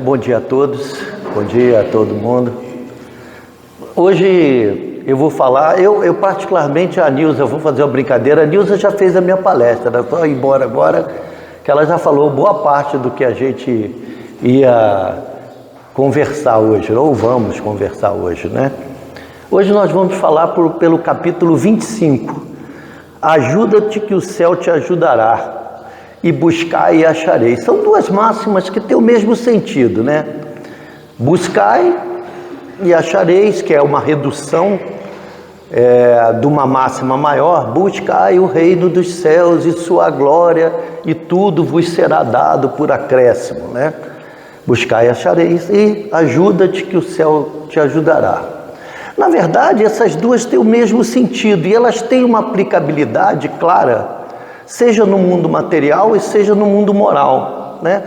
bom dia a todos, bom dia a todo mundo. Hoje eu vou falar, eu particularmente, a Nilza, eu vou fazer uma brincadeira. A Nilza já fez a minha palestra, né? Estou embora agora, que ela já falou boa parte do que a gente ia conversar hoje, ou vamos conversar hoje, né? Hoje nós vamos falar pelo capítulo 25, ajuda-te que o céu te ajudará, e buscai e achareis. São duas máximas que têm o mesmo sentido, né? Buscai e achareis, que é uma redução de uma máxima maior. Buscai o reino dos céus e sua glória, e tudo vos será dado por acréscimo, né? Buscai e achareis, e ajuda-te que o céu te ajudará. Na verdade, essas duas têm o mesmo sentido, e elas têm uma aplicabilidade clara, seja no mundo material e seja no mundo moral, né?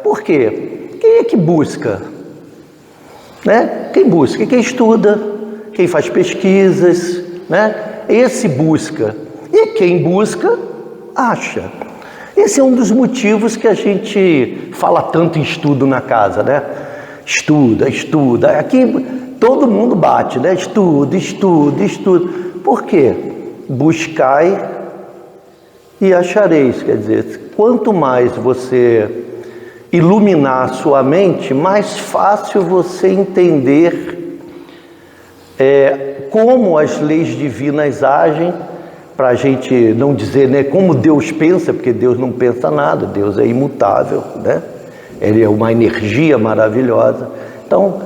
Por quê? Quem é que busca? Né? Quem busca? Quem estuda, quem faz pesquisas, né? Esse busca. E quem busca, acha. Esse é um dos motivos que a gente fala tanto em estudo na casa, né? Estuda, estuda. Aqui todo mundo bate, né? Estuda, estuda, estuda. Por quê? Buscai e achareis. Quer dizer, quanto mais você iluminar a sua mente, mais fácil você entender como as leis divinas agem, para a gente não dizer, né, como Deus pensa, porque Deus não pensa nada, Deus é imutável, né? Ele é uma energia maravilhosa. Então,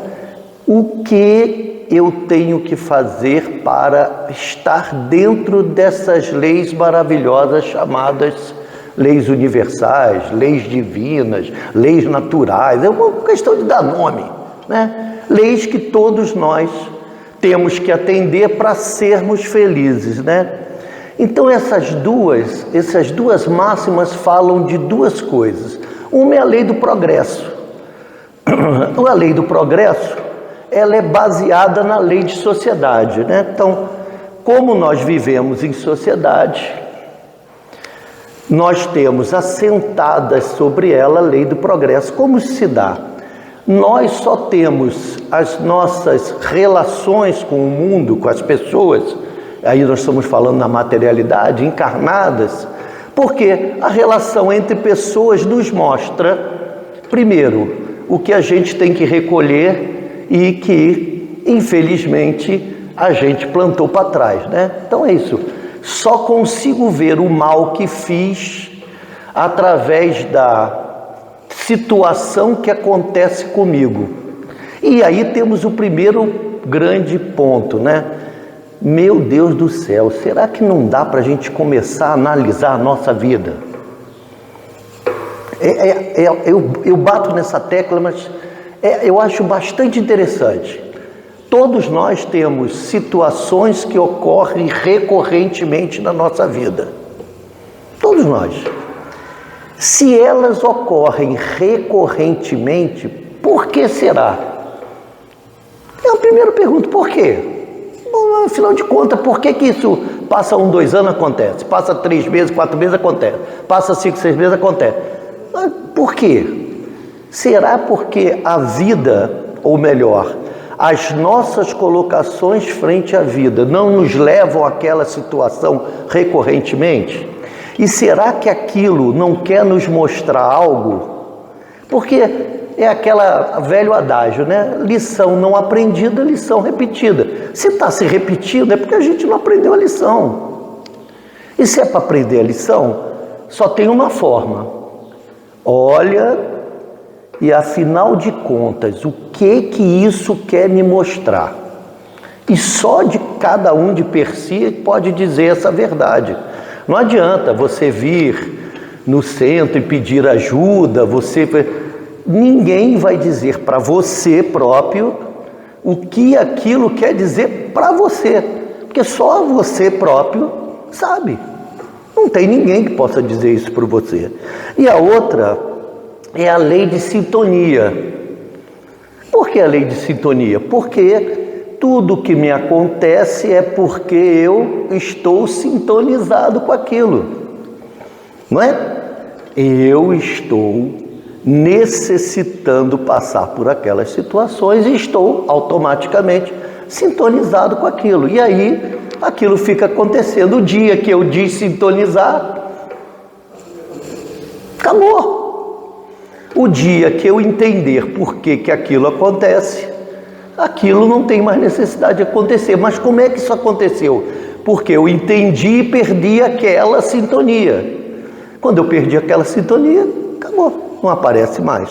o que eu tenho que fazer para estar dentro dessas leis maravilhosas chamadas leis universais, leis divinas, leis naturais? É uma questão de dar nome, né? Leis que todos nós temos que atender para sermos felizes, né? Então essas duas máximas falam de duas coisas. Uma é a lei do progresso. A lei do progresso, ela é baseada na lei de sociedade, né? Então, como nós vivemos em sociedade, nós temos assentadas sobre ela a lei do progresso. Como se dá? Nós só temos as nossas relações com o mundo, com as pessoas, aí nós estamos falando na materialidade, encarnadas, porque a relação entre pessoas nos mostra, primeiro, o que a gente tem que recolher e que, infelizmente, a gente plantou para trás, né? Então é isso. Só consigo ver o mal que fiz através da situação que acontece comigo. E aí temos o primeiro grande ponto, né? Meu Deus do céu, será que não dá para a gente começar a analisar a nossa vida? Eu bato nessa tecla, mas eu acho bastante interessante. Todos nós temos situações que ocorrem recorrentemente na nossa vida. Todos nós. Se elas ocorrem recorrentemente, por que será? Eu primeiro pergunto, por quê? Bom, afinal de contas, por que isso passa 1, 2 anos acontece? Passa 3 meses, 4 meses acontece? Passa 5, 6 meses acontece? Por quê? Será porque a vida, ou melhor, as nossas colocações frente à vida não nos levam àquela situação recorrentemente? E será que aquilo não quer nos mostrar algo? Porque é aquela velho adágio, né? Lição não aprendida, lição repetida. Se está se repetindo, é porque a gente não aprendeu a lição. E se é para aprender a lição, só tem uma forma. Olha, e afinal de contas, o que isso quer me mostrar? E só de cada um de per si pode dizer essa verdade. Não adianta você vir no centro e pedir ajuda, ninguém vai dizer para você próprio o que aquilo quer dizer para você, porque só você próprio sabe. Não tem ninguém que possa dizer isso para você. E a outra é a lei de sintonia. Por que a lei de sintonia? Porque tudo que me acontece é porque eu estou sintonizado com aquilo, não é? Eu estou necessitando passar por aquelas situações e estou automaticamente sintonizado com aquilo. E aí aquilo fica acontecendo. O dia que eu desintonizar, acabou. O dia que eu entender por que aquilo acontece, aquilo não tem mais necessidade de acontecer. Mas como é que isso aconteceu? Porque eu entendi e perdi aquela sintonia. Quando eu perdi aquela sintonia, acabou, não aparece mais.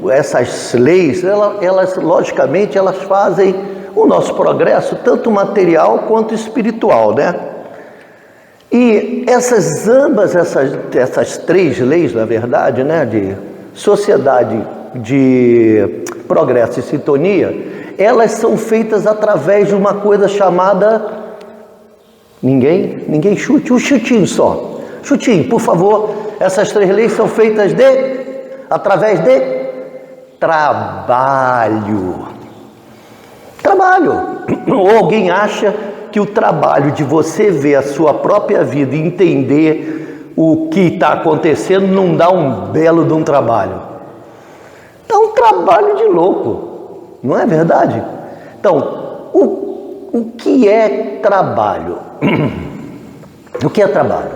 Essas leis, elas logicamente, elas fazem o nosso progresso, tanto material quanto espiritual, né? E essas três leis, na verdade, né, de sociedade, de progresso e sintonia, elas são feitas através de uma coisa chamada... Ninguém chute, um chutinho só. Chutinho, por favor. Essas três leis são feitas através de trabalho. Ou alguém acha que o trabalho de você ver a sua própria vida e entender o que está acontecendo não dá um belo de um trabalho? Dá um trabalho de louco, não é verdade? Então, o que é trabalho? O que é trabalho?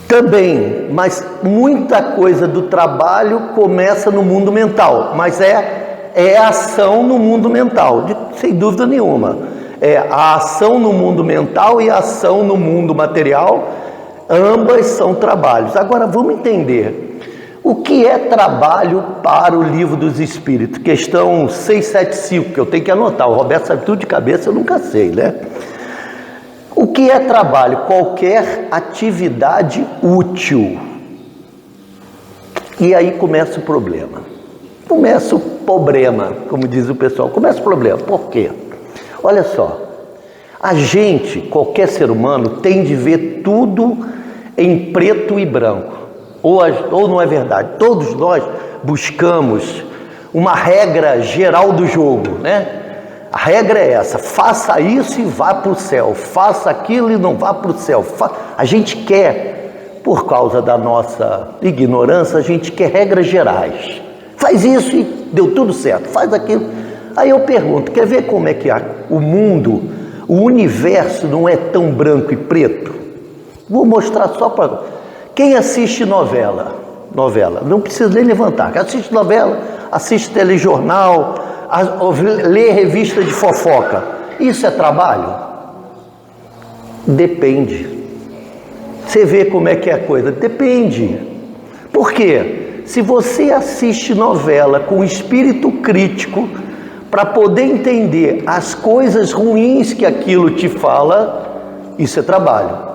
Também, mas muita coisa do trabalho começa no mundo mental, mas é ação no mundo mental, sem dúvida nenhuma. É a ação no mundo mental e a ação no mundo material, ambas são trabalhos. Agora vamos entender o que é trabalho para o Livro dos Espíritos, questão 675, que eu tenho que anotar. O Roberto sabe tudo de cabeça, eu nunca sei, né? O que é trabalho? Qualquer atividade útil. E aí começa o problema. Começa o problema, como diz o pessoal. Começa o problema. Por quê? Olha só. A gente, qualquer ser humano, tem de ver tudo em preto e branco. Ou não é verdade? Todos nós buscamos uma regra geral do jogo, né? A regra é essa: faça isso e vá para o céu, faça aquilo e não vá para o céu. A gente quer, por causa da nossa ignorância, a gente quer regras gerais. Faz isso e deu tudo certo, faz aquilo. Aí eu pergunto, quer ver como é que o mundo, o universo não é tão branco e preto? Vou mostrar só para... Quem assiste novela, não precisa nem levantar. Quem assiste novela, assiste telejornal, lê revista de fofoca. Isso é trabalho? Depende. Você vê como é que é a coisa? Depende. Por quê? Se você assiste novela com espírito crítico para poder entender as coisas ruins que aquilo te fala, isso é trabalho.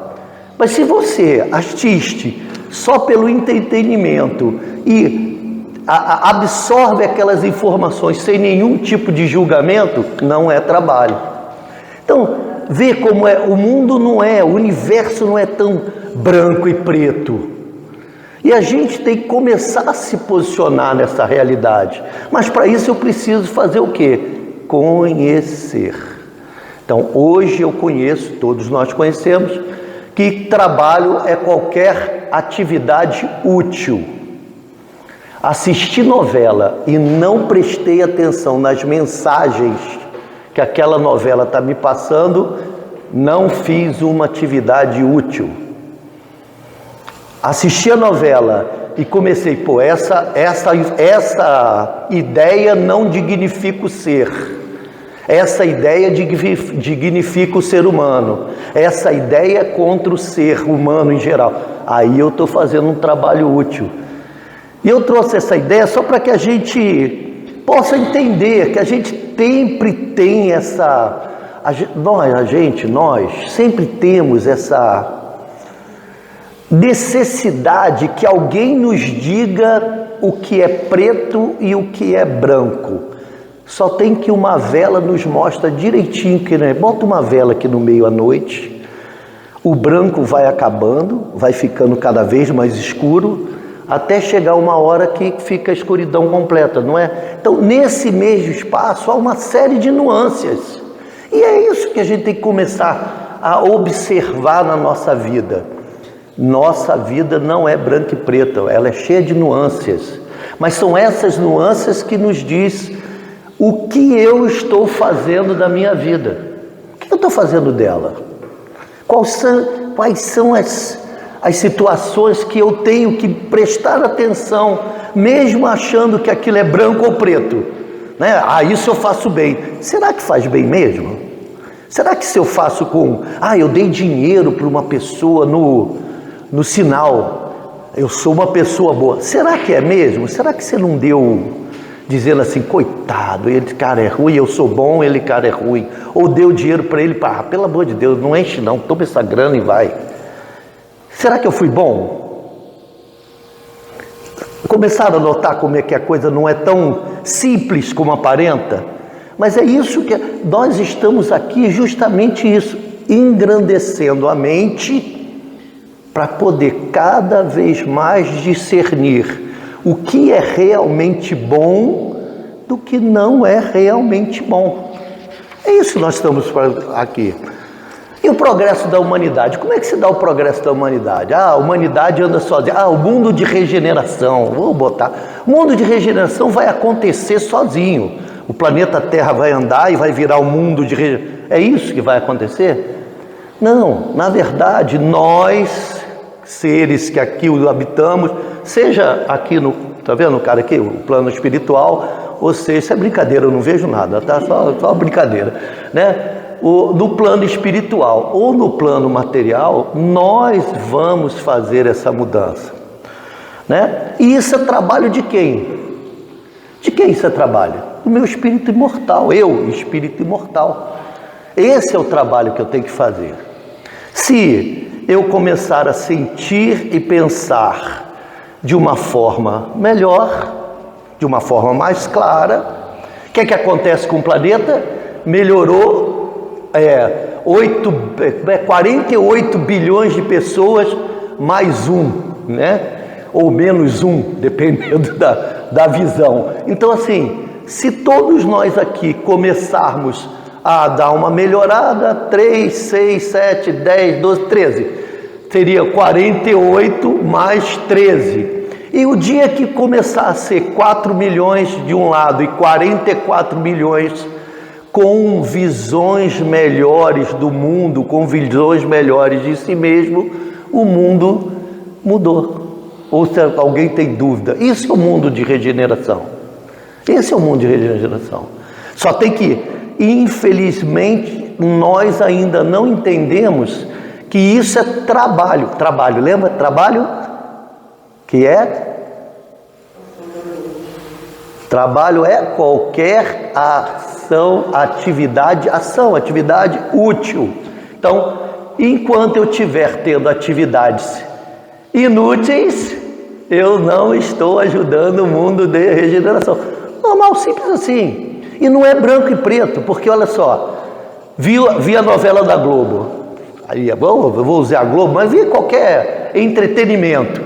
Mas se você assiste só pelo entretenimento e absorve aquelas informações sem nenhum tipo de julgamento, não é trabalho. Então, vê como é, o mundo não é, o universo não é tão branco e preto. E a gente tem que começar a se posicionar nessa realidade. Mas para isso eu preciso fazer o quê? Conhecer. Então, hoje eu conheço, todos nós conhecemos, que trabalho é qualquer atividade útil. Assisti novela e não prestei atenção nas mensagens que aquela novela está me passando, não fiz uma atividade útil. Assisti a novela e comecei, essa ideia não dignifica o ser. Essa ideia dignifica o ser humano. Essa ideia é contra o ser humano em geral. Aí eu estou fazendo um trabalho útil. E eu trouxe essa ideia só para que a gente possa entender que a gente sempre tem nós sempre temos essa necessidade que alguém nos diga o que é preto e o que é branco. Só tem que uma vela nos mostra direitinho que, né? Bota uma vela aqui no meio à noite, o branco vai acabando, vai ficando cada vez mais escuro, até chegar uma hora que fica a escuridão completa, não é? Então, nesse mesmo espaço, há uma série de nuances. E é isso que a gente tem que começar a observar na nossa vida. Nossa vida não é branca e preta, ela é cheia de nuances. Mas são essas nuances que nos diz o que eu estou fazendo da minha vida. O que eu estou fazendo dela? Quais são as situações que eu tenho que prestar atenção, mesmo achando que aquilo é branco ou preto, né? Isso eu faço bem. Será que faz bem mesmo? Será que se eu faço eu dei dinheiro para uma pessoa no sinal, eu sou uma pessoa boa? Será que é mesmo? Será que você não deu dizendo assim, coitado, esse cara é ruim, eu sou bom, ele cara é ruim? Ou deu dinheiro para ele, pelo amor de Deus, não enche não, toma essa grana e vai. Será que eu fui bom? Começaram a notar como é que a coisa não é tão simples como aparenta? Mas é isso que nós estamos aqui, justamente isso, engrandecendo a mente para poder cada vez mais discernir o que é realmente bom do que não é realmente bom. É isso que nós estamos aqui. E o progresso da humanidade? Como é que se dá o progresso da humanidade? A humanidade anda sozinha. O mundo de regeneração, vou botar. O mundo de regeneração vai acontecer sozinho. O planeta Terra vai andar e vai virar um mundo de regeneração. É isso que vai acontecer? Não, na verdade, nós, seres que aqui habitamos, seja aqui tá vendo o cara aqui, o plano espiritual, ou seja, isso é brincadeira, eu não vejo nada, tá? Só brincadeira, né? No plano espiritual ou no plano material, nós vamos fazer essa mudança, né? E isso é trabalho de quem? De quem isso é trabalho? Do meu espírito imortal, eu, espírito imortal. Esse é o trabalho que eu tenho que fazer. Se eu começar a sentir e pensar de uma forma melhor, de uma forma mais clara, o que é que acontece com o planeta? Melhorou 48 bilhões de pessoas mais né? Ou menos dependendo da visão. Então, assim, se todos nós aqui começarmos a dar uma melhorada, 3, 6, 7, 10, 12, 13, seria 48 mais 13. E o dia que começar a ser 4 milhões de um lado e 44 milhões com visões melhores do mundo, com visões melhores de si mesmo, o mundo mudou. Ou se alguém tem dúvida, isso é o mundo de regeneração. Esse é o mundo de regeneração. Só tem que, infelizmente, nós ainda não entendemos que isso é trabalho. Trabalho, lembra? Trabalho que é? Trabalho é qualquer atividade útil. Então, enquanto eu estiver tendo atividades inúteis, eu não estou ajudando o mundo de regeneração. Normal, simples assim. E não é branco e preto, porque olha só, vi a novela da Globo, aí é bom, eu vou usar a Globo, mas vi qualquer entretenimento,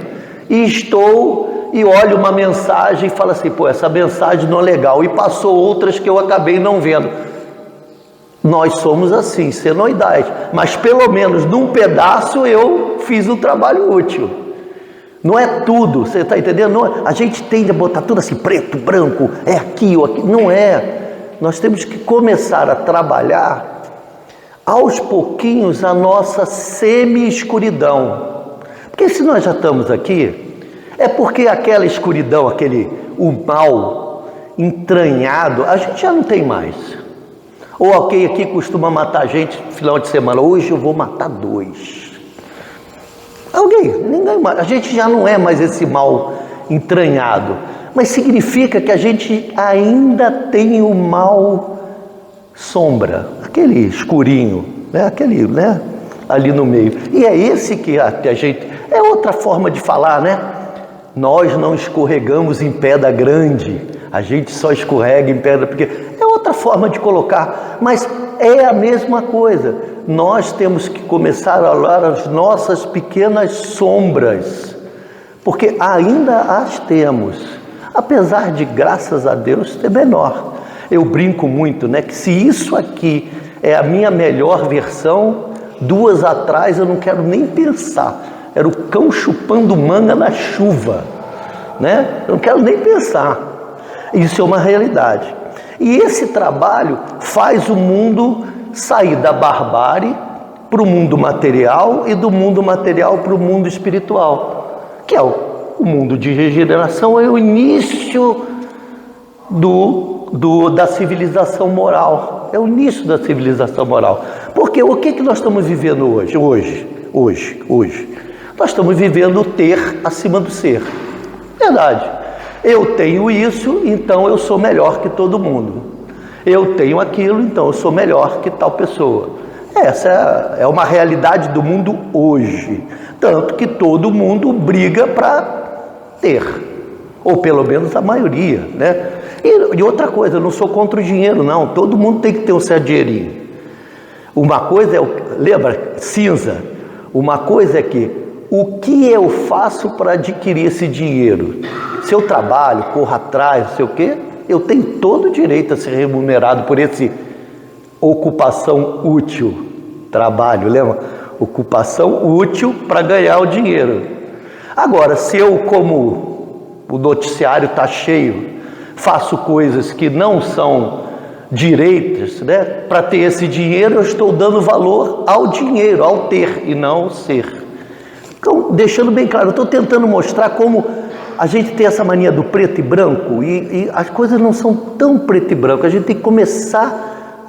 e olho uma mensagem e falo assim, essa mensagem não é legal, e passou outras que eu acabei não vendo. Nós somos assim, senoidais, mas pelo menos num pedaço eu fiz um trabalho útil. Não é tudo, você está entendendo? A gente tende a botar tudo assim, preto, branco, é aqui ou aqui. Não é. Nós temos que começar a trabalhar aos pouquinhos a nossa semi-escuridão. Porque se nós já estamos aqui, é porque aquela escuridão, o mal entranhado, a gente já não tem mais. Ou alguém aqui costuma matar gente no final de semana, hoje eu vou matar 2. Ninguém mais. A gente já não é mais esse mal entranhado, mas significa que a gente ainda tem o mal sombra, aquele escurinho, né? Ali no meio. E é esse que a gente, é outra forma de falar, né? Nós não escorregamos em pedra grande, a gente só escorrega em pedra pequena. É outra forma de colocar, mas é a mesma coisa. Nós temos que começar a olhar as nossas pequenas sombras, porque ainda as temos, apesar de, graças a Deus, ser menor. Eu brinco muito, né, que se isso aqui é a minha melhor versão, 2 atrás eu não quero nem pensar. Era o cão chupando manga na chuva, né? Eu não quero nem pensar. Isso é uma realidade. E esse trabalho faz o mundo sair da barbárie para o mundo material e do mundo material para o mundo espiritual, que é o mundo de regeneração, é o início da civilização moral. É o início da civilização moral. Porque o que nós estamos vivendo hoje? Nós estamos vivendo o ter acima do ser. Verdade. Eu tenho isso, então eu sou melhor que todo mundo. Eu tenho aquilo, então eu sou melhor que tal pessoa. Essa é uma realidade do mundo hoje. Tanto que todo mundo briga para ter. Ou pelo menos a maioria, né? E outra coisa, eu não sou contra o dinheiro, não. Todo mundo tem que ter um certo dinheirinho. Uma coisa é, lembra, cinza. Uma coisa é que, o que eu faço para adquirir esse dinheiro? Se eu trabalho, corro atrás, não sei o quê, eu tenho todo o direito a ser remunerado por esse ocupação útil. Trabalho, lembra? Ocupação útil para ganhar o dinheiro. Agora, se eu, como o noticiário está cheio, faço coisas que não são direitas, né? Para ter esse dinheiro, eu estou dando valor ao dinheiro, ao ter e não ao ser. Então, deixando bem claro, eu estou tentando mostrar como a gente tem essa mania do preto e branco e as coisas não são tão preto e branco. A gente tem que começar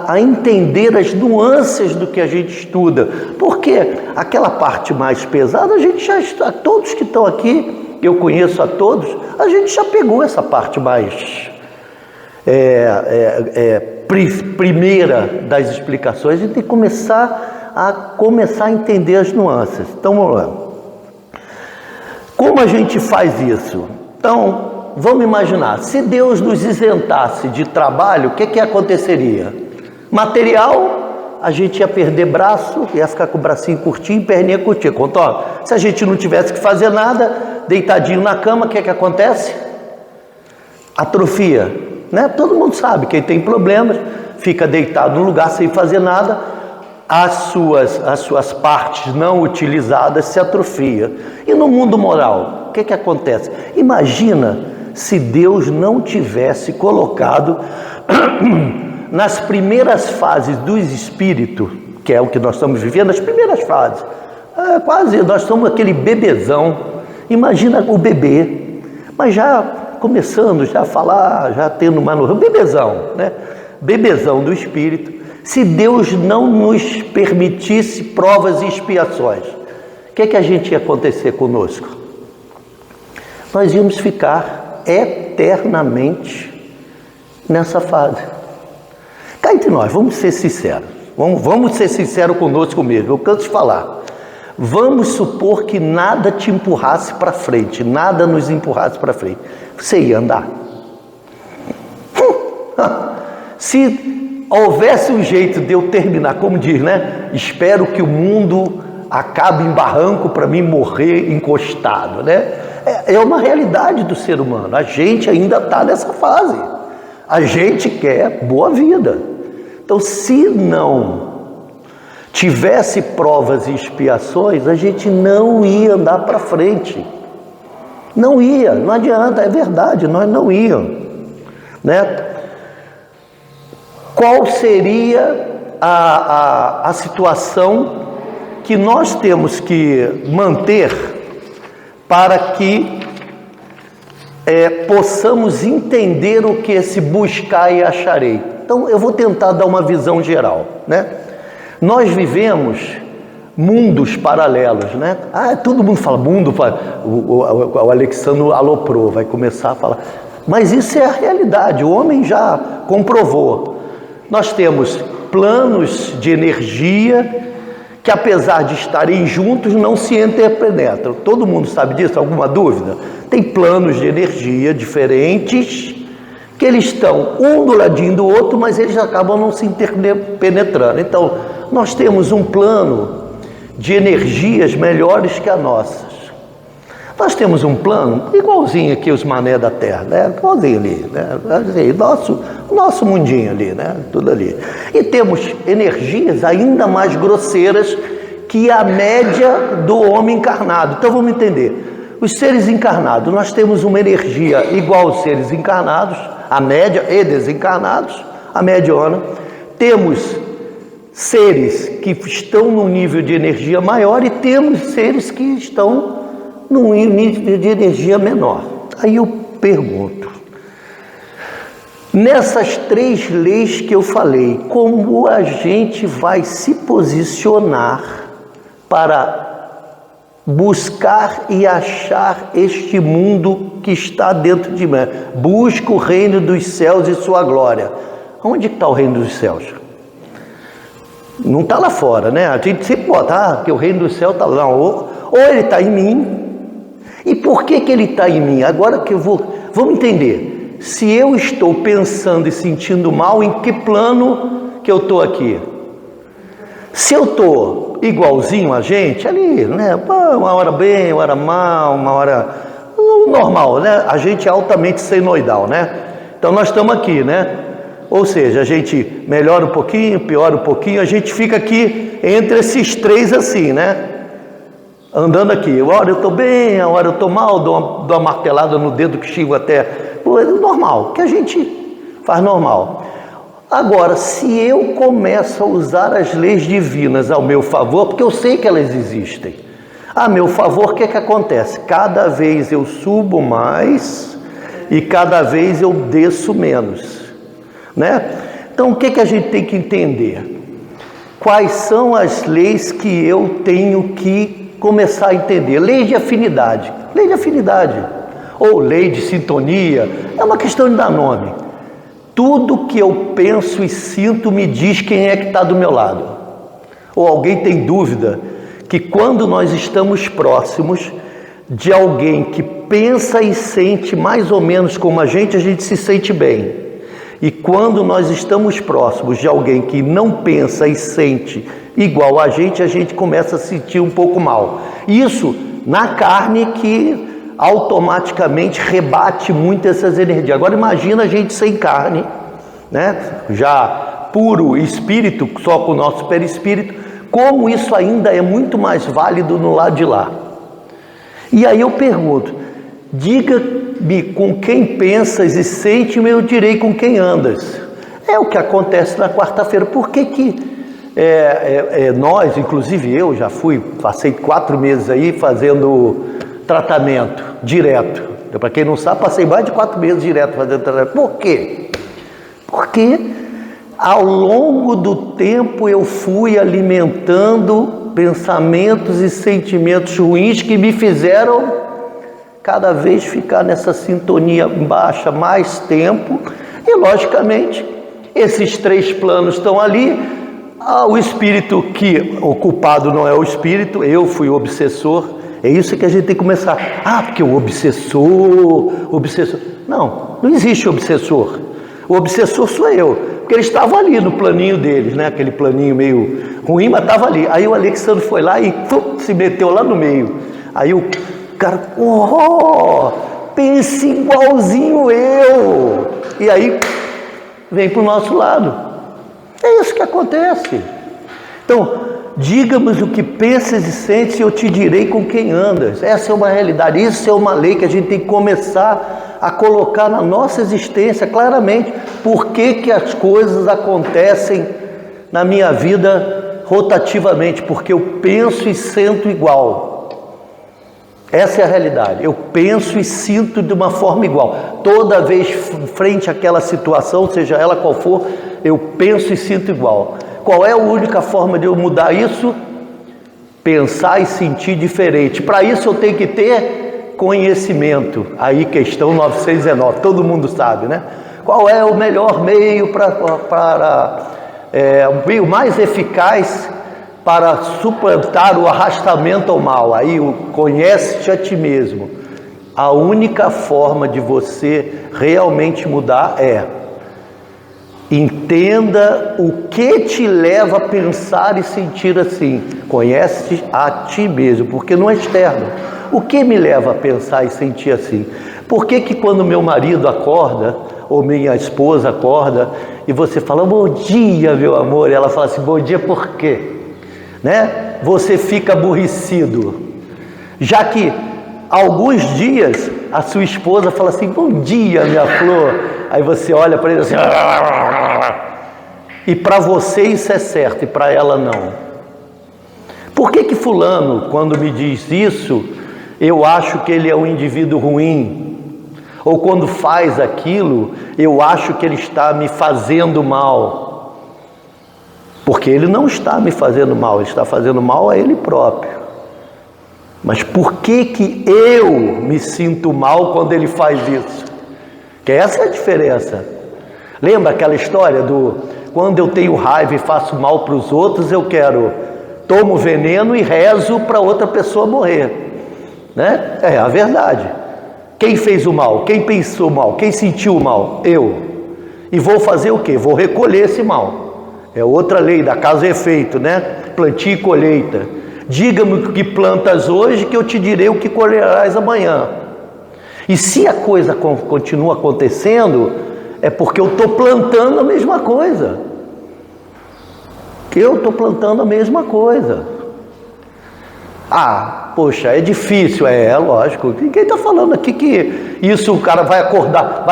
a entender as nuances do que a gente estuda, porque aquela parte mais pesada, a gente já está, todos que estão aqui, eu conheço a todos, a gente já pegou essa parte mais primeira das explicações. A gente tem que começar a entender as nuances. Então, vamos lá. Como a gente faz isso? Então, vamos imaginar, se Deus nos isentasse de trabalho, o que aconteceria? Material, a gente ia perder braço, ia ficar com o bracinho curtinho, perninha curtinha. Contou? Se a gente não tivesse que fazer nada, deitadinho na cama, o que acontece? Atrofia, né? Todo mundo sabe, quem tem problemas, fica deitado no lugar sem fazer nada, as suas partes não utilizadas se atrofiam. E no mundo moral, o que acontece? Imagina se Deus não tivesse colocado nas primeiras fases do espírito, que é o que nós estamos vivendo, as primeiras fases, quase nós somos aquele bebezão. Imagina o bebê, mas já começando já a falar, já tendo uma noção, bebezão, né? Bebezão do espírito. Se Deus não nos permitisse provas e expiações, o que a gente ia acontecer conosco? Nós íamos ficar eternamente nessa fase. Cá entre nós, vamos ser sinceros. Vamos ser sinceros conosco mesmo. Eu canso de falar. Vamos supor que nada te empurrasse para frente, nada nos empurrasse para frente. Você ia andar? Se houvesse um jeito de eu terminar, como diz, né? Espero que o mundo acabe em barranco para mim morrer encostado, né? É uma realidade do ser humano. A gente ainda está nessa fase. A gente quer boa vida. Então, se não tivesse provas e expiações, a gente não ia andar para frente. Não ia, não adianta, é verdade, nós não íamos, né? Qual seria a situação que nós temos que manter para que possamos entender o que é esse buscar e acharei? Então, eu vou tentar dar uma visão geral, né? Nós vivemos mundos paralelos, né? Todo mundo fala mundo, o Alexandre aloprou, vai começar a falar. Mas isso é a realidade, o homem já comprovou. Nós temos planos de energia que, apesar de estarem juntos, não se interpenetram. Todo mundo sabe disso? Alguma dúvida? Tem planos de energia diferentes que eles estão um do ladinho do outro, mas eles acabam não se interpenetrando. Então, nós temos um plano de energias melhores que as nossas. Nós temos um plano igualzinho aqui os mané da Terra, né? Igualzinho ali, né? Nosso mundinho ali, né? Tudo ali. E temos energias ainda mais grosseiras que a média do homem encarnado. Então vamos entender. Os seres encarnados, nós temos uma energia igual aos seres encarnados, a média e desencarnados, a mediana. Temos seres que estão num nível de energia maior e temos seres que estão num nível de energia menor. Aí eu pergunto, nessas 3 leis que eu falei, como a gente vai se posicionar para buscar e achar este mundo que está dentro de mim? Busca o reino dos céus e sua glória. Onde está o reino dos céus? Não está lá fora, né? A gente sempre bota, que o reino do céu está lá. Ou ele está em mim. E por que ele está em mim? Agora que vamos entender. Se eu estou pensando e sentindo mal, em que plano que eu estou aqui? Se eu estou igualzinho a gente, ali, né? Uma hora bem, uma hora mal, uma hora normal, né? A gente é altamente senoidal, né? Então nós estamos aqui, né? Ou seja, a gente melhora um pouquinho, piora um pouquinho, a gente fica aqui entre esses 3 assim, né? Andando aqui, uma hora eu estou bem, uma hora eu estou mal, dou uma martelada no dedo que chego até... É normal, que a gente faz normal. Agora, se eu começo a usar as leis divinas ao meu favor, porque eu sei que elas existem, a meu favor, o que acontece? Cada vez eu subo mais e cada vez eu desço menos, né? Então, o que a gente tem que entender? Quais são as leis que eu tenho que começar a entender? Lei de afinidade, ou lei de sintonia, é uma questão de dar nome. Tudo que eu penso e sinto me diz quem é que está do meu lado. Ou alguém tem dúvida que quando nós estamos próximos de alguém que pensa e sente mais ou menos como a gente se sente bem. E quando nós estamos próximos de alguém que não pensa e sente igual a gente começa a sentir um pouco mal. Isso na carne que automaticamente rebate muito essas energias. Agora imagina a gente sem carne, né? Já puro espírito, só com o nosso perispírito, como isso ainda é muito mais válido no lado de lá. E aí eu pergunto, diga-me com quem pensas e sente, eu direi com quem andas. É o que acontece na quarta-feira. Por que nós, inclusive eu já passei 4 meses aí fazendo tratamento direto. Para quem não sabe, passei mais de 4 meses direto fazendo tratamento. Por quê? Porque ao longo do tempo eu fui alimentando pensamentos e sentimentos ruins que me fizeram cada vez ficar nessa sintonia baixa mais tempo. E logicamente esses 3 planos estão ali. O espírito que o culpado não é o espírito, eu fui o obsessor. É isso que a gente tem que começar. Porque o obsessor... Não existe obsessor. O obsessor sou eu, porque ele estava ali no planinho deles, né? Aquele planinho meio ruim, mas estava ali. Aí o Alexandre foi lá e se meteu lá no meio. Aí o cara, pense igualzinho eu. E aí vem para o nosso lado. É isso que acontece. Então, diga-nos o que pensas e sentes e eu te direi com quem andas. Essa é uma realidade, isso é uma lei que a gente tem que começar a colocar na nossa existência claramente. Por que as coisas acontecem na minha vida rotativamente? Porque eu penso e sinto igual. Essa é a realidade. Eu penso e sinto de uma forma igual. Toda vez frente àquela situação, seja ela qual for, eu penso e sinto igual. Qual é a única forma de eu mudar isso? Pensar e sentir diferente. Para isso eu tenho que ter conhecimento. Aí questão 919, todo mundo sabe, né? Qual é o melhor meio o meio mais eficaz para suplantar o arrastamento ao mal? Aí conhece-te a ti mesmo. A única forma de você realmente mudar é Entenda o que te leva a pensar e sentir assim. Conhece a ti mesmo, porque não é externo. O que me leva a pensar e sentir assim? Por que que quando meu marido acorda, ou minha esposa acorda, e você fala, bom dia, meu amor, e ela fala assim, bom dia por quê? Né? Você fica aborrecido. Já que alguns dias a sua esposa fala assim, bom dia, minha flor. Aí você olha para ele assim, e para você isso é certo, e para ela não. Por que que fulano, quando me diz isso, eu acho que ele é um indivíduo ruim? Ou quando faz aquilo, eu acho que ele está me fazendo mal? Porque ele não está me fazendo mal, ele está fazendo mal a ele próprio. Mas por que que eu me sinto mal quando ele faz isso? Que essa é a diferença. Lembra aquela história do quando eu tenho raiva e faço mal para os outros, eu tomo veneno e rezo para outra pessoa morrer, né? É a verdade. Quem fez o mal? Quem pensou mal? Quem sentiu o mal? Eu. E vou fazer o quê? Vou recolher esse mal. É outra lei da causa e efeito, né? Plantio e colheita. Diga-me o que plantas hoje, que eu te direi o que colherás amanhã. E se a coisa continua acontecendo, é porque eu estou plantando a mesma coisa. Eu estou plantando a mesma coisa. Ah, poxa, é difícil, lógico. Ninguém está falando aqui que isso o cara vai acordar,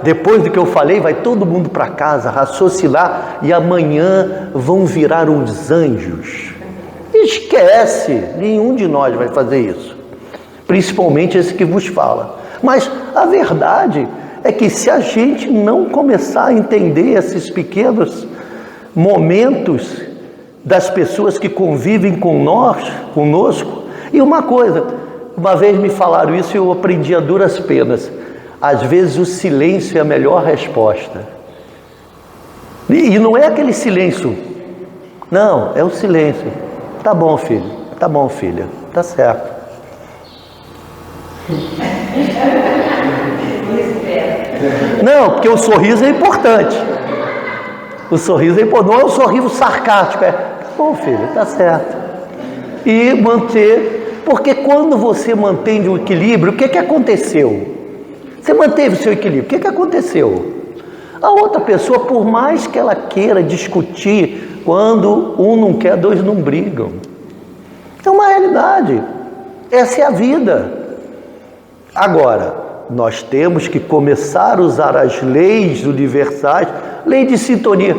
depois do que eu falei, vai todo mundo para casa raciocinar e amanhã vão virar uns anjos. Esquece, nenhum de nós vai fazer isso. Principalmente esse que vos fala. Mas a verdade é que se a gente não começar a entender esses pequenos momentos das pessoas que convivem conosco, e uma vez me falaram isso e eu aprendi a duras penas, às vezes o silêncio é a melhor resposta. E não é aquele silêncio, não, é o silêncio. Tá bom, filho, tá bom, filha, tá certo. Não, porque o sorriso é importante. O sorriso é importante, não é um sorriso sarcástico, tá bom, filho, tá certo. E manter, porque quando você mantém o equilíbrio, o que que aconteceu? Você manteve o seu equilíbrio, o que que aconteceu? A outra pessoa, por mais que ela queira discutir, quando um não quer, dois não brigam. É uma realidade. Essa é a vida. Agora, nós temos que começar a usar as leis universais, lei de sintonia.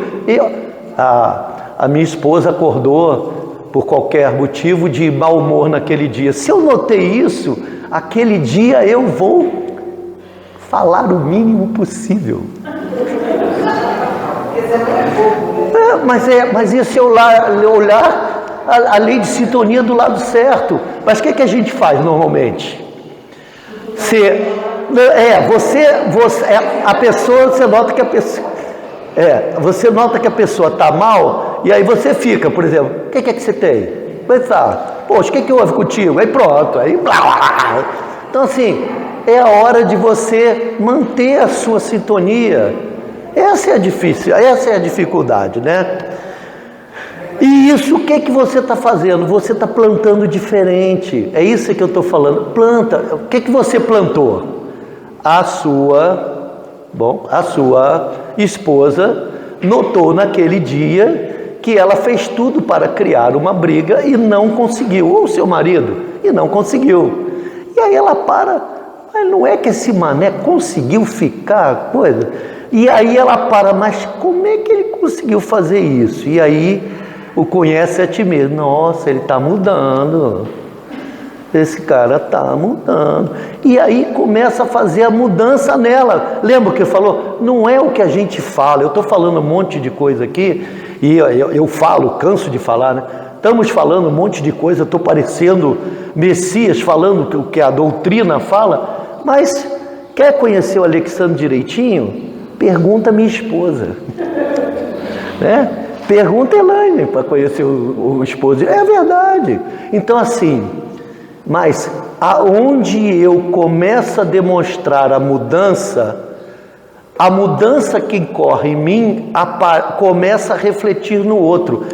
A minha esposa acordou por qualquer motivo de mau humor naquele dia. Se eu notei isso, aquele dia eu vou falar o mínimo possível. Mas isso é olhar a lei de sintonia do lado certo. Mas o que a gente faz normalmente? Você nota que a pessoa está mal, e aí você fica, por exemplo, o que é que você tem? Pensar, poxa, o que houve contigo? Aí pronto, aí blá, blá, blá. Então assim, é a hora de você manter a sua sintonia. Essa é a dificuldade, né? E isso, o que você está fazendo? Você está plantando diferente. É isso que eu estou falando. Planta. O que você plantou? A sua esposa notou naquele dia que ela fez tudo para criar uma briga e não conseguiu. Ou o seu marido, e não conseguiu. E aí ela para. Mas não é que esse mané conseguiu ficar coisa? E aí ela para, mas como é que ele conseguiu fazer isso? E aí o conhece a ti mesmo. Nossa, ele está mudando. Esse cara está mudando. E aí começa a fazer a mudança nela. Lembra que falou? Não é o que a gente fala. Eu estou falando um monte de coisa aqui. E eu falo, canso de falar, né? Estamos falando um monte de coisa. Estou parecendo Messias falando o que a doutrina fala. Mas quer conhecer o Alexandre direitinho? Pergunta a minha esposa. Né? Pergunta a Elaine para conhecer o esposo. É verdade. Então assim, mas aonde eu começo a demonstrar a mudança, a mudança que ocorre em mim começa a refletir no outro.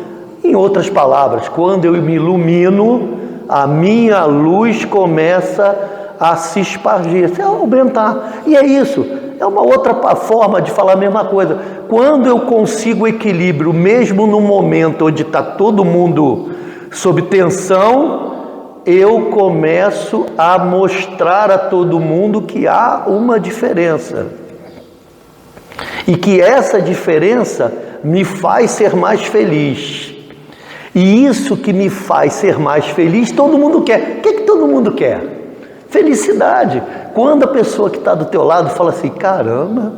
Em outras palavras, quando eu me ilumino, a minha luz começa a se espargir, a aumentar. E é isso, é uma outra forma de falar a mesma coisa. Quando eu consigo o equilíbrio, mesmo no momento onde está todo mundo sob tensão, eu começo a mostrar a todo mundo que há uma diferença. E que essa diferença me faz ser mais feliz. E isso que me faz ser mais feliz, todo mundo quer. O que todo mundo quer? Felicidade. Quando a pessoa que está do teu lado fala assim, caramba,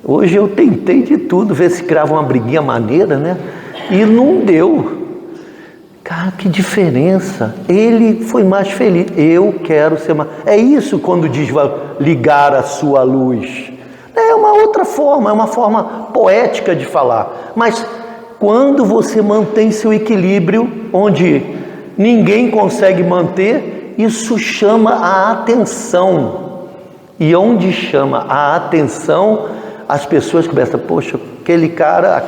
hoje eu tentei de tudo, ver se criava uma briguinha maneira, né? E não deu. Cara, que diferença. Ele foi mais feliz. Eu quero ser mais... É isso quando diz ligar a sua luz. É uma outra forma, é uma forma poética de falar. Mas quando você mantém seu equilíbrio, onde ninguém consegue manter, isso chama a atenção. E onde chama a atenção, as pessoas começam, poxa, aquele cara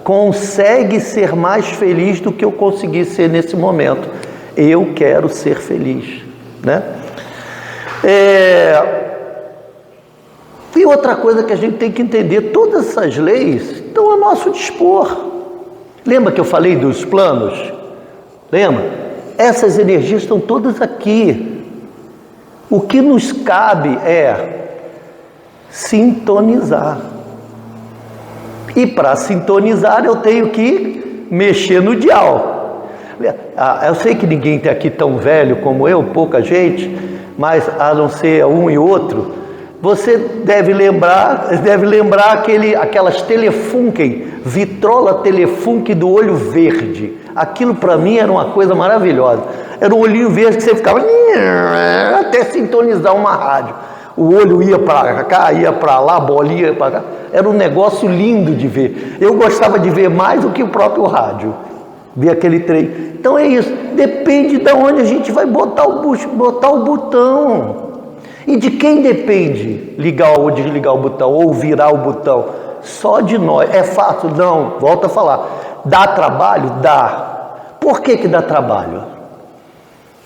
consegue ser mais feliz do que eu consegui ser nesse momento. Eu quero ser feliz, né? E outra coisa que a gente tem que entender, todas essas leis estão a nosso dispor. Lembra que eu falei dos planos? Lembra? Essas energias estão todas aqui. O que nos cabe é sintonizar. E para sintonizar eu tenho que mexer no dial. Eu sei que ninguém está aqui tão velho como eu, pouca gente, mas a não ser um e outro, você deve lembrar aquelas Telefunken, vitrola Telefunken do olho verde. Aquilo para mim era uma coisa maravilhosa. Era um olhinho verde que você ficava até sintonizar uma rádio. O olho ia para cá, ia para lá, a bolinha ia para cá. Era um negócio lindo de ver. Eu gostava de ver mais do que o próprio rádio. Ver aquele trem. Então é isso. Depende de onde a gente vai botar o botão. E de quem depende ligar ou desligar o botão, ou virar o botão? Só de nós. É fácil? Não. Volto a falar. Dá trabalho? Dá. Por que dá trabalho?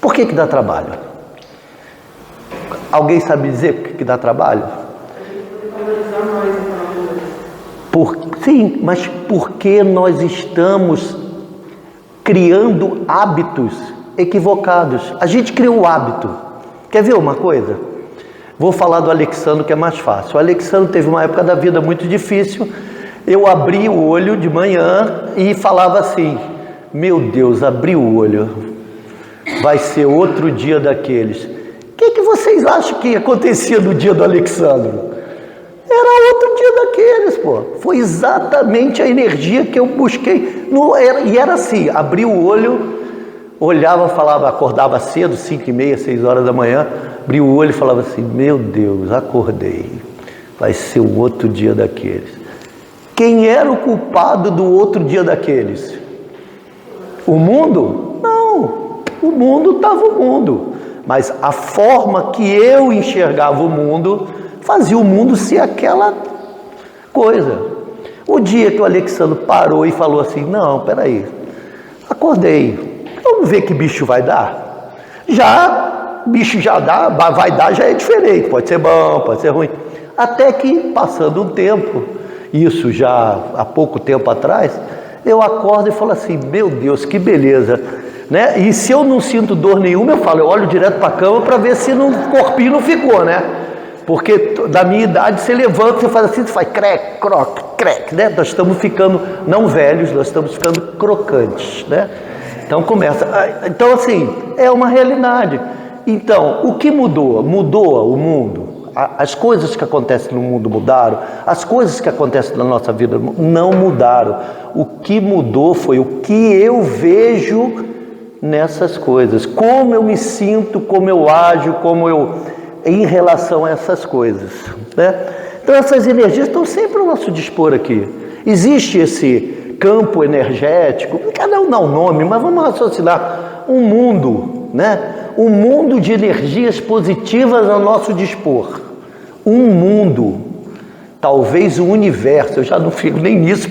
Por que dá trabalho? Alguém sabe dizer por que dá trabalho? Sim, mas porque nós estamos criando hábitos equivocados. A gente criou o hábito. Quer ver uma coisa? Vou falar do Alexandre, que é mais fácil. O Alexandre teve uma época da vida muito difícil. Eu abri o olho de manhã e falava assim, meu Deus, abri o olho, vai ser outro dia daqueles. O que vocês acham que acontecia no dia do Alexandre? Era outro dia daqueles, pô. Foi exatamente a energia que eu busquei. E era assim, abri o olho, olhava, falava, acordava cedo, 5h30, 6 horas da manhã, abri o olho e falava assim, meu Deus, acordei, vai ser um outro dia daqueles. Quem era o culpado do outro dia daqueles? O mundo? Não, o mundo estava o mundo, mas a forma que eu enxergava o mundo, fazia o mundo ser aquela coisa. O dia que o Alexandre parou e falou assim, não, peraí, acordei, vamos ver que bicho vai dar. Bicho já dá, vai dar, já é diferente, pode ser bom, pode ser ruim. Até que, passando um tempo, isso já há pouco tempo atrás, eu acordo e falo assim, meu Deus, que beleza, né? E se eu não sinto dor nenhuma, eu olho direto para a cama para ver se o corpinho não ficou, né? Porque da minha idade, você levanta, você faz assim, você faz crec, croc, crec, né? Nós estamos ficando, não velhos, nós estamos ficando crocantes, né? Então começa, então assim, é uma realidade. Então, o que mudou? Mudou o mundo. As coisas que acontecem no mundo mudaram, as coisas que acontecem na nossa vida não mudaram. O que mudou foi o que eu vejo nessas coisas, como eu me sinto, como eu ajo, em relação a essas coisas, né? Então essas energias estão sempre ao nosso dispor aqui. Existe esse campo energético, cada um dá um nome, mas vamos raciocinar, um mundo, né? Um mundo de energias positivas ao nosso dispor. um mundo, talvez o universo, eu já não fico nem nisso,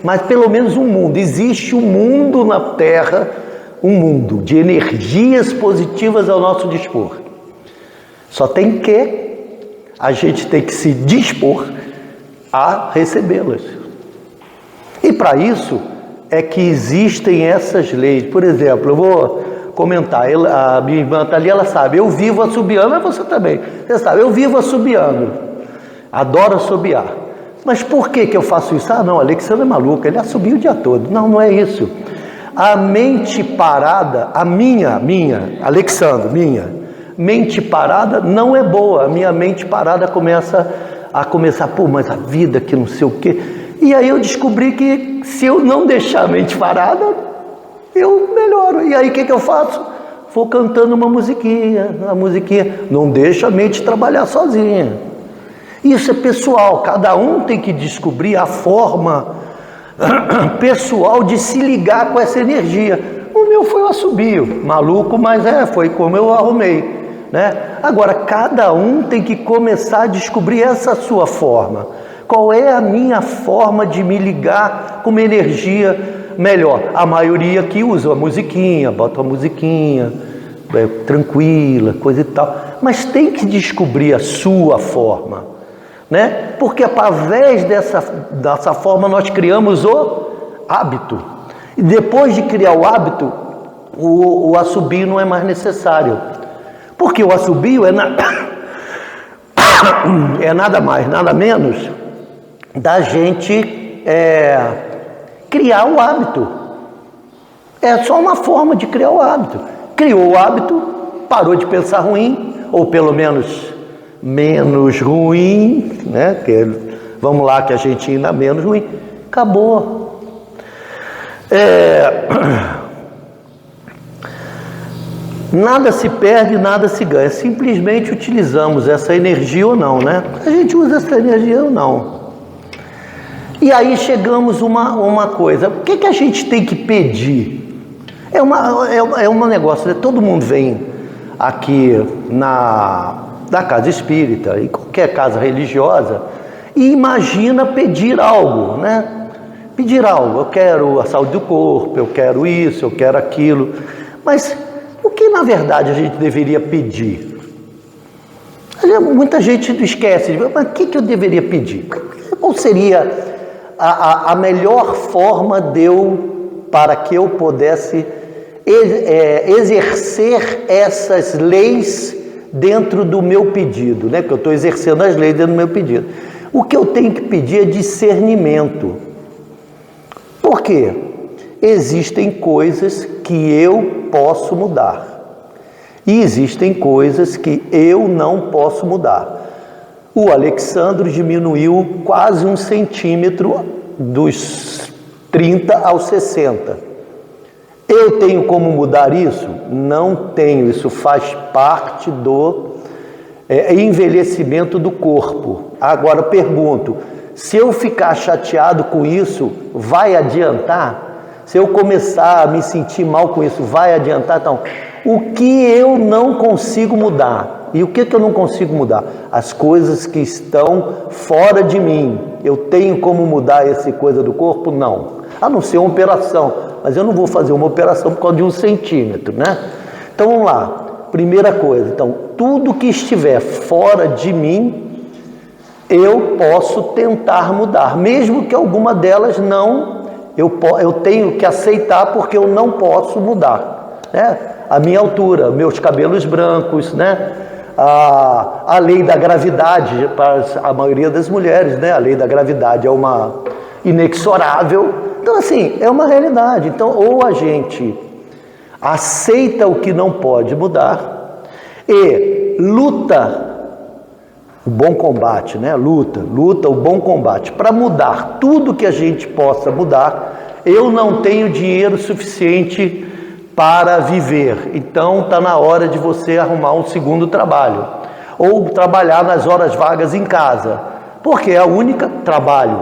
mas pelo menos um mundo, existe um mundo na Terra, um mundo de energias positivas ao nosso dispor. Só tem que a gente tem que se dispor a recebê-las. E para isso é que existem essas leis. Por exemplo, eu vou comentar, a minha irmã está ali, ela sabe, eu vivo assobiando, mas você também, você sabe, eu vivo assobiando, adoro assobiar. Mas por que eu faço isso? Ah não, Alexandre é maluco, ele assobia o dia todo. Não, não é isso. A mente parada, Alexandre, minha mente parada não é boa. A minha mente parada começa, pô, mas a vida que não sei o quê. E aí eu descobri que se eu não deixar a mente parada, eu melhoro. E aí o que eu faço? Vou cantando uma musiquinha, não deixa a mente trabalhar sozinha. Isso é pessoal, cada um tem que descobrir a forma pessoal de se ligar com essa energia. O meu foi o assobio, maluco, mas foi como eu arrumei, né? Agora, cada um tem que começar a descobrir essa sua forma. Qual é a minha forma de me ligar com uma energia melhor? A maioria aqui usa a musiquinha, bota uma musiquinha, tranquila, coisa e tal. Mas tem que descobrir a sua forma, né? Porque através dessa forma nós criamos o hábito. E depois de criar o hábito, o assobio não é mais necessário. Porque o assobio é nada mais, nada menos da gente criar o hábito. É só uma forma de criar o hábito. Criou o hábito, parou de pensar ruim, ou pelo menos menos ruim, né? Vamos lá que a gente ainda menos ruim, acabou. Nada se perde, nada se ganha, simplesmente utilizamos essa energia ou não, né? A gente usa essa energia ou não. E aí chegamos uma coisa, o que a gente tem que pedir? É um negócio, né? Todo mundo vem aqui da casa espírita, e qualquer casa religiosa, e imagina pedir algo, né? Pedir algo, eu quero a saúde do corpo, eu quero isso, eu quero aquilo, mas o que na verdade a gente deveria pedir? Muita gente esquece, mas o que eu deveria pedir? Qual seria a melhor forma para que eu pudesse exercer essas leis dentro do meu pedido, né? Que eu estou exercendo as leis dentro do meu pedido. O que eu tenho que pedir é discernimento. Por quê? Existem coisas que eu posso mudar e existem coisas que eu não posso mudar. O Alexandre diminuiu quase 1 centímetro dos 30 aos 60. Eu tenho como mudar isso? Não tenho, isso faz parte do envelhecimento do corpo. Agora pergunto, se eu ficar chateado com isso, vai adiantar? Se eu começar a me sentir mal com isso, vai adiantar? Então, o que eu não consigo mudar? E o que eu não consigo mudar? As coisas que estão fora de mim. Eu tenho como mudar essa coisa do corpo? Não. A não ser uma operação. Mas eu não vou fazer uma operação por causa de 1 centímetro, né? Então, vamos lá. Primeira coisa. Então, tudo que estiver fora de mim, eu posso tentar mudar. Mesmo que alguma delas não, eu tenho que aceitar porque eu não posso mudar, né? A minha altura, meus cabelos brancos, né? A lei da gravidade para a maioria das mulheres, né? A lei da gravidade é uma inexorável. Então, assim, é uma realidade. Então, ou a gente aceita o que não pode mudar e luta o bom combate, né? Luta o bom combate para mudar tudo que a gente possa mudar. Eu não tenho dinheiro suficiente para viver, então está na hora de você arrumar um segundo trabalho ou trabalhar nas horas vagas em casa, porque é a única trabalho,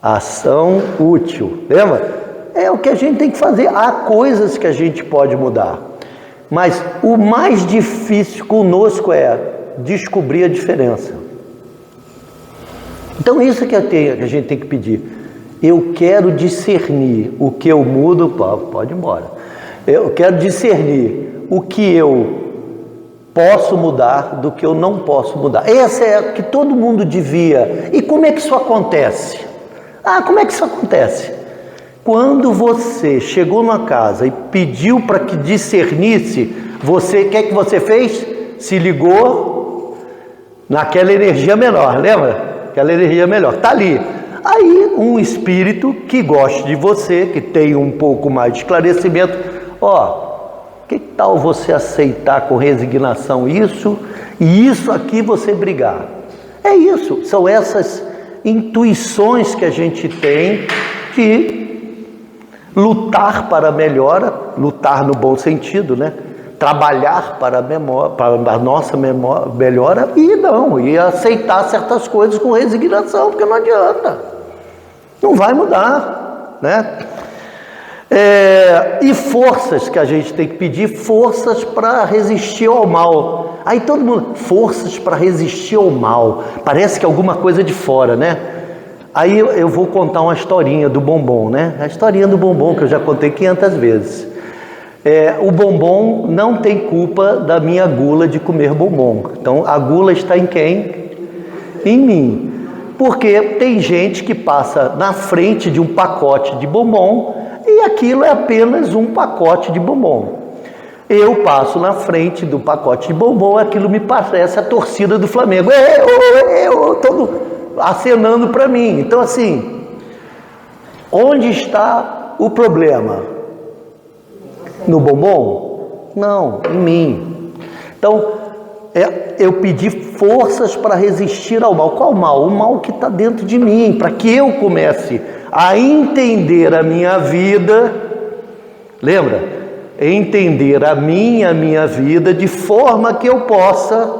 ação útil, lembra? É o que a gente tem que fazer. Há coisas que a gente pode mudar, mas o mais difícil conosco é descobrir a diferença. Então isso que a gente tem que pedir. Eu quero discernir o que eu mudo, pode ir embora. Eu quero discernir o que eu posso mudar do que eu não posso mudar. Essa é a que todo mundo devia. E como é que isso acontece? Como é que isso acontece? Quando você chegou numa casa e pediu para que discernisse, o que você fez? Se ligou naquela energia menor, lembra? Aquela energia melhor, está ali. Aí um espírito que goste de você, que tem um pouco mais de esclarecimento, que tal você aceitar com resignação isso e isso aqui você brigar? É isso, são essas intuições que a gente tem que lutar para a melhora, lutar no bom sentido, né? Trabalhar para a nossa melhora e aceitar certas coisas com resignação, porque não adianta, não vai mudar, né? E forças que a gente tem que pedir, forças para resistir ao mal. Aí todo mundo, forças para resistir ao mal, parece que é alguma coisa de fora, né? Aí eu vou contar uma historinha do bombom, né? A historinha do bombom que eu já contei 500 vezes. O bombom não tem culpa da minha gula de comer bombom. Então a gula está em quem? Em mim. Porque tem gente que passa na frente de um pacote de bombom e aquilo é apenas um pacote de bombom. Eu passo na frente do pacote de bombom, aquilo me parece a torcida do Flamengo. Todo acenando para mim. Então assim, onde está o problema? No bombom? Não, em mim. Então, eu pedi forças para resistir ao mal. Qual mal? O mal que está dentro de mim, para que eu comece a entender a minha vida. Lembra? Entender a minha vida de forma que eu possa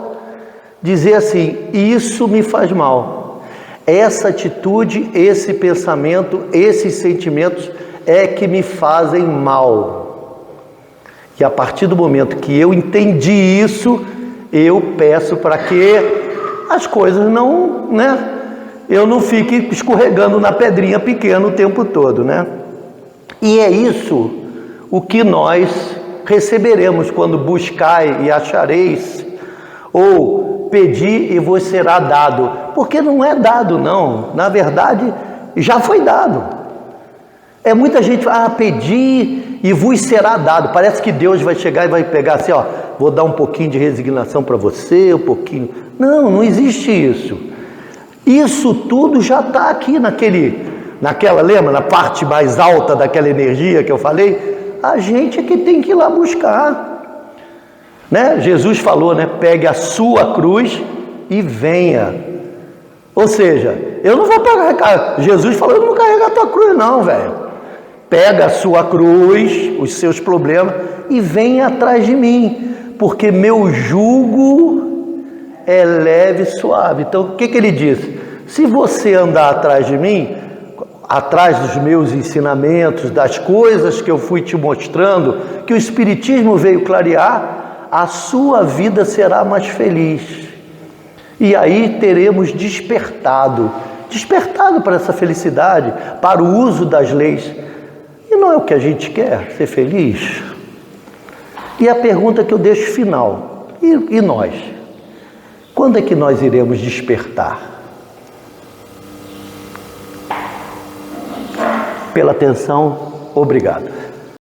dizer assim, isso me faz mal. Essa atitude, esse pensamento, esses sentimentos é que me fazem mal. E a partir do momento que eu entendi isso, eu peço para que as coisas não, né? Eu não fique escorregando na pedrinha pequena o tempo todo, né? E é isso o que nós receberemos quando buscai e achareis, ou pedir e vos será dado. Porque não é dado, não. Na verdade, já foi dado. Muita gente fala, pedir e vos será dado. Parece que Deus vai chegar e vai pegar assim, vou dar um pouquinho de resignação para você, um pouquinho. Não, não existe isso. Isso tudo já está aqui naquela, lembra, na parte mais alta daquela energia que eu falei? A gente é que tem que ir lá buscar, né? Jesus falou, né? Pegue a sua cruz e venha. Ou seja, eu não vou carregar. Jesus falou, eu não vou carregar a tua cruz não, velho. Pega a sua cruz, os seus problemas e vem atrás de mim, porque meu jugo é leve e suave. Então, o que ele disse? Se você andar atrás de mim, atrás dos meus ensinamentos, das coisas que eu fui te mostrando, que o Espiritismo veio clarear, a sua vida será mais feliz. E aí teremos despertado para essa felicidade, para o uso das leis. E não é o que a gente quer, ser feliz? E a pergunta que eu deixo final, e nós? Quando é que nós iremos despertar? Pela atenção, obrigado.